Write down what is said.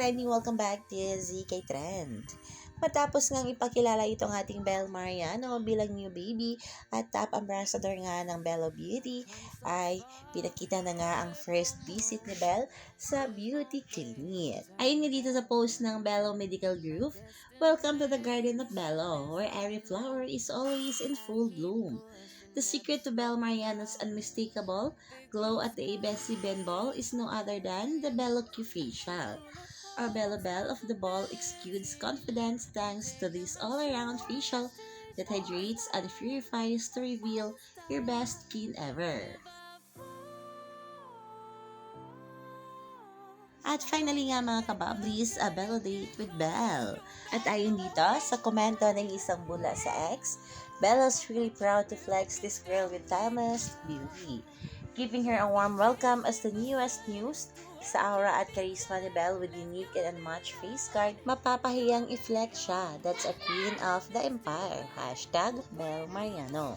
ka-trending, welcome back to ZK Trend. Matapos ngang ipakilala itong ating Belle Mariano bilang new baby at top ambassador nga ng Bello Beauty, ay pinakita na nga ang first visit ni Belle sa beauty clinic. Ayun nga dito sa post ng Bello Medical Group, "Welcome to the Garden of Bello, where every flower is always in full bloom. The secret to Belle Mariano's unmistakable glow at the ABS-CBN ball is no other than the Bello Q Facial. Our Bello Belle of the ball exudes confidence thanks to this all-around facial that hydrates and purifies to reveal your best skin ever." At finally nga mga kabablis, a Bello date with Belle. At ayon dito sa komento ng isang bula sa X, Bello's really proud to flex this girl with timeless beauty, giving her a warm welcome as the newest news sa aura at charisma ni Belle with unique and unmatched face card. Mapapahiyang i-flex siya. That's a queen of the empire. #Belle Mariano.